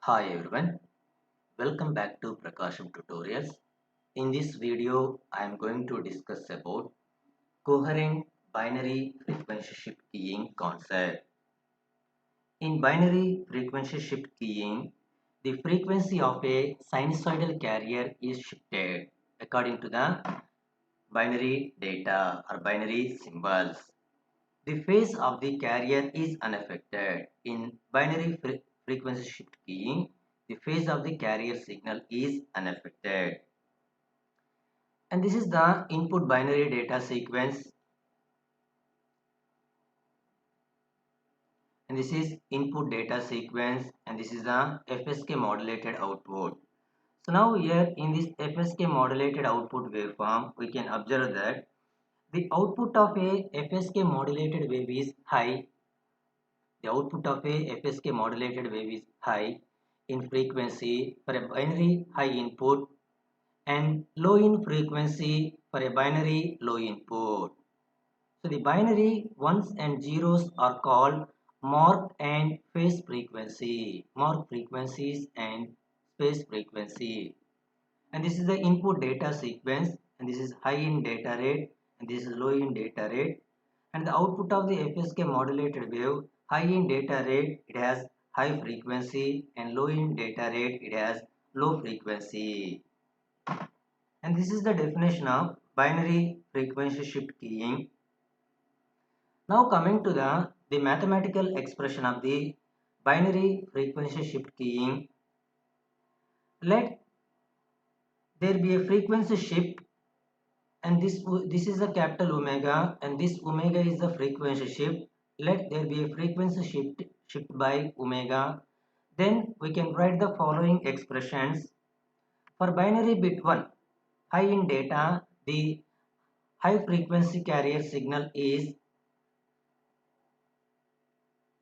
Hi everyone, welcome back to Prakasham Tutorials. In this video, I am going to discuss about coherent binary frequency shift keying concept. In binary frequency shift keying, the frequency of a sinusoidal carrier is shifted according to the binary data or binary symbols. The phase of the carrier is unaffected. In binary frequency shift keying, the phase of the carrier signal is unaffected. And this is the input binary data sequence. And this is input data sequence. And this is the FSK modulated output. So now here in this FSK modulated output waveform, we can observe that the output of a FSK modulated wave is high. The output of a FSK modulated wave is high in frequency for a binary high input and low in frequency for a binary low input. So the binary ones and zeros are called mark and phase frequency, mark frequencies and phase frequency. And this is the input data sequence, and this is high in data rate and this is low in data rate. And the output of the FSK modulated wave, high in data rate it has high frequency and low in data rate it has low frequency. And this is the definition of binary frequency shift keying. Now coming to the mathematical expression of the binary frequency shift keying, let there be a frequency shift, and this is a capital omega and this omega is the frequency shift. Let there be a frequency shift by omega. Then we can write the following expressions. For binary bit 1 high in data, the high frequency carrier signal is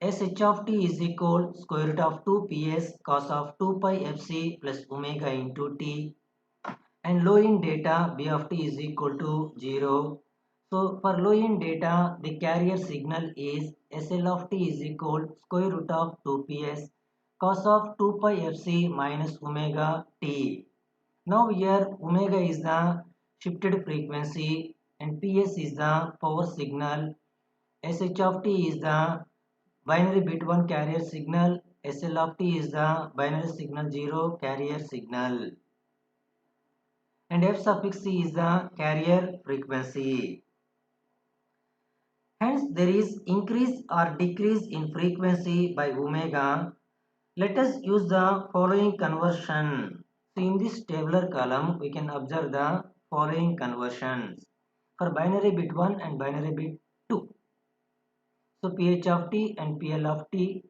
sh of t is equal square root of 2 ps cos of 2 pi fc plus omega into t, and low in data b of t is equal to 0. So for low in data the carrier signal is SL of t is equal square root of 2 ps cos of 2 pi fc minus omega t. Now here omega is the shifted frequency and ps is the power signal. SH of t is the binary bit 1 carrier signal. SL of t is the binary signal 0 carrier signal. And f suffix c is the carrier frequency. Hence there is increase or decrease in frequency by omega. Let us use the following conversion. So in this tabular column we can observe the following conversions for binary bit 1 and binary bit 2. So pH of t and PL of t.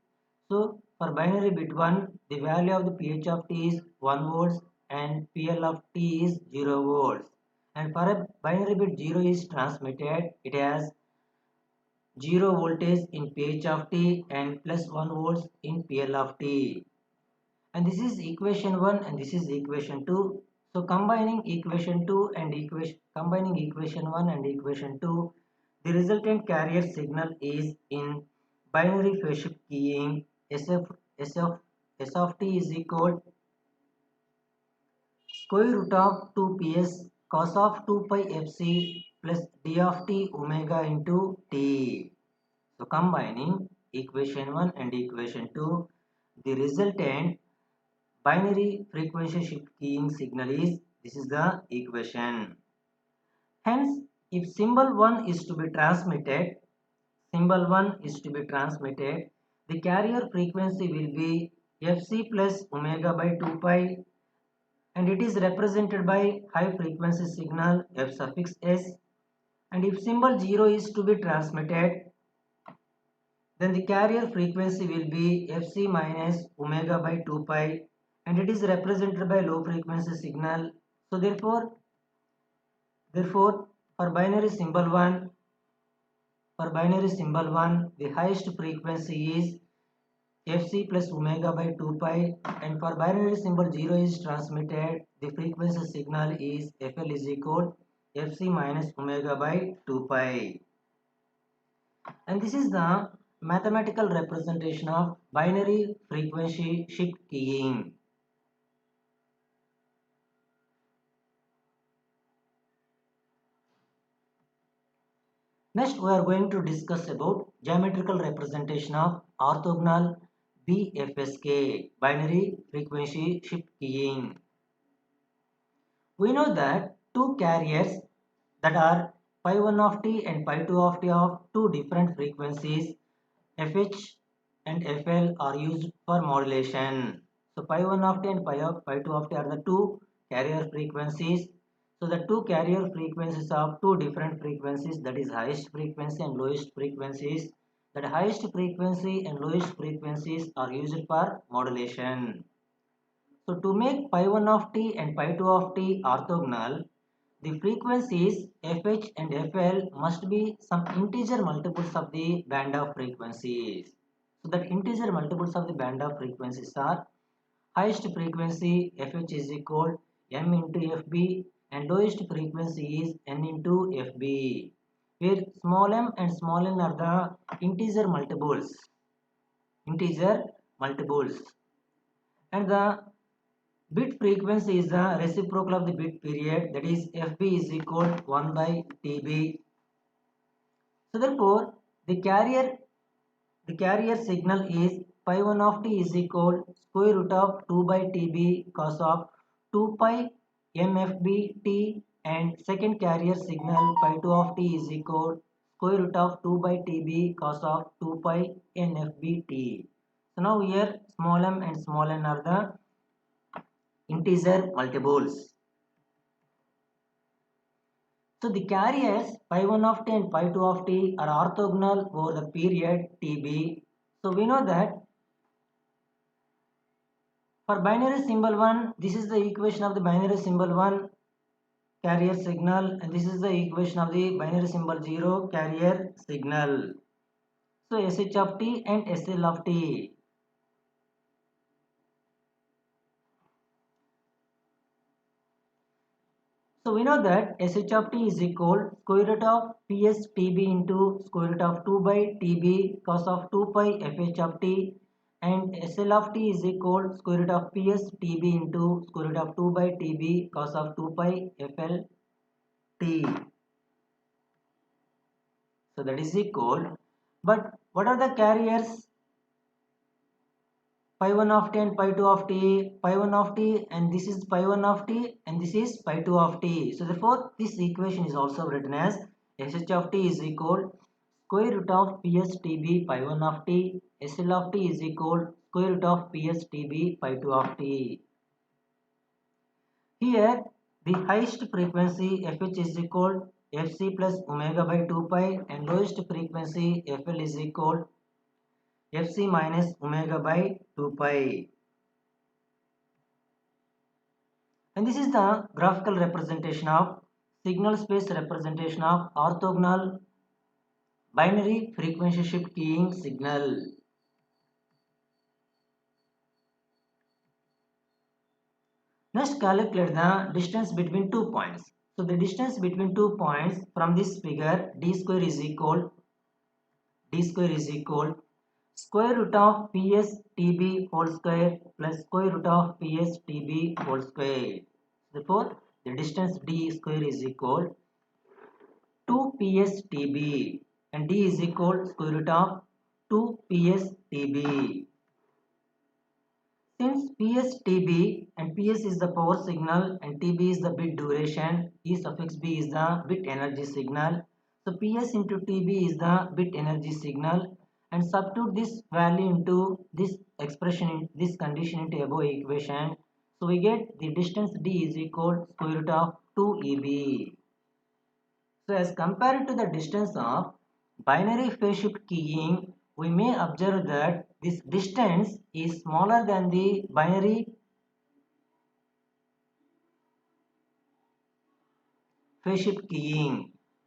So for binary bit 1 the value of the pH of t is 1 volts and PL of t is 0 volts. And for a binary bit 0 is transmitted, it has 0 voltage in pH of t and plus 1 volts in PL of t. And this is equation 1 and this is equation 2. So combining equation 2 and combining equation 1 and equation 2, the resultant carrier signal is in binary phase shift keying S of t is equal square root of 2 ps cos of 2 pi fc plus d of t omega into t. So combining equation 1 and equation 2, the resultant binary frequency shift keying signal is, this is the equation. Hence if symbol 1 is to be transmitted, symbol 1 is to be transmitted, the carrier frequency will be fc plus omega by 2 pi, and it is represented by high frequency signal f suffix s. And if symbol 0 is to be transmitted, then the carrier frequency will be fc minus omega by 2 pi, and it is represented by low frequency signal. So therefore for binary symbol 1, the highest frequency is fc plus omega by 2 pi, and for binary symbol 0 is transmitted, the frequency signal is fl is equal fc minus omega by 2 pi. And this is the mathematical representation of binary frequency shift keying. Next, we are going to discuss about geometrical representation of orthogonal BFSK, binary frequency shift keying. We know that two carriers that are pi 1 of t and pi 2 of t of two different frequencies FH and FL are used for modulation. So pi 1 of t and pi 2 of t are the two carrier frequencies. So the two carrier frequencies of two different frequencies, that is highest frequency and lowest frequencies. That highest frequency and lowest frequencies are used for modulation. So to make pi 1 of t and pi 2 of t orthogonal, the frequencies fH and fL must be some integer multiples of the band of frequencies. So that integer multiples of the band of frequencies are highest frequency fH is equal m into fb and lowest frequency is n into fb, where small m and small n are the integer multiples. Integer multiples. And the bit frequency is the reciprocal of the bit period, that is fb is equal 1 by tb. So therefore the carrier signal is pi 1 of t is equal square root of 2 by tb cos of 2 pi mfb t, and second carrier signal pi 2 of t is equal square root of 2 by tb cos of 2 pi nfb t. So now here small m and small n are the integer multiples. So the carriers pi 1 of t and pi 2 of t are orthogonal over the period tb. So we know that for binary symbol 1, this is the equation of the binary symbol 1 carrier signal, and this is the equation of the binary symbol 0 carrier signal. So sh of t and sl of t. So we know that sh of t is equal square root of ps tb into square root of 2 by tb cos of 2 pi fh of t, and sl of t is equal square root of ps tb into square root of 2 by tb cos of 2 pi fl t. So that is equal. But what are the carriers? Pi 1 of t and pi 2 of t, pi 1 of t, and this is pi 1 of t and this is pi 2 of t. So therefore this equation is also written as sh of t is equal square root of ps tb pi 1 of t, sl of t is equal square root of ps tb pi 2 of t. Here the highest frequency fh is equal fc plus omega by 2 pi, and lowest frequency fl is equal fc minus omega by 2 pi. And this is the graphical representation of signal space representation of orthogonal binary frequency shift keying signal. Next, calculate the distance between 2 points. So the distance between 2 points from this figure d square is equal square root of ps tb whole square plus square root of ps tb whole square. Therefore, the distance d square is equal 2 ps tb, and d is equal square root of 2 ps tb. Since ps tb and ps is the power signal and tb is the bit duration, e suffix b is the bit energy signal. So ps into tb is the bit energy signal, and substitute this value into this expression in this condition into above equation. So we get the distance d is equal square root of 2 eb. So as compared to the distance of binary phase shift keying, we may observe that this distance is smaller than the binary phase shift keying.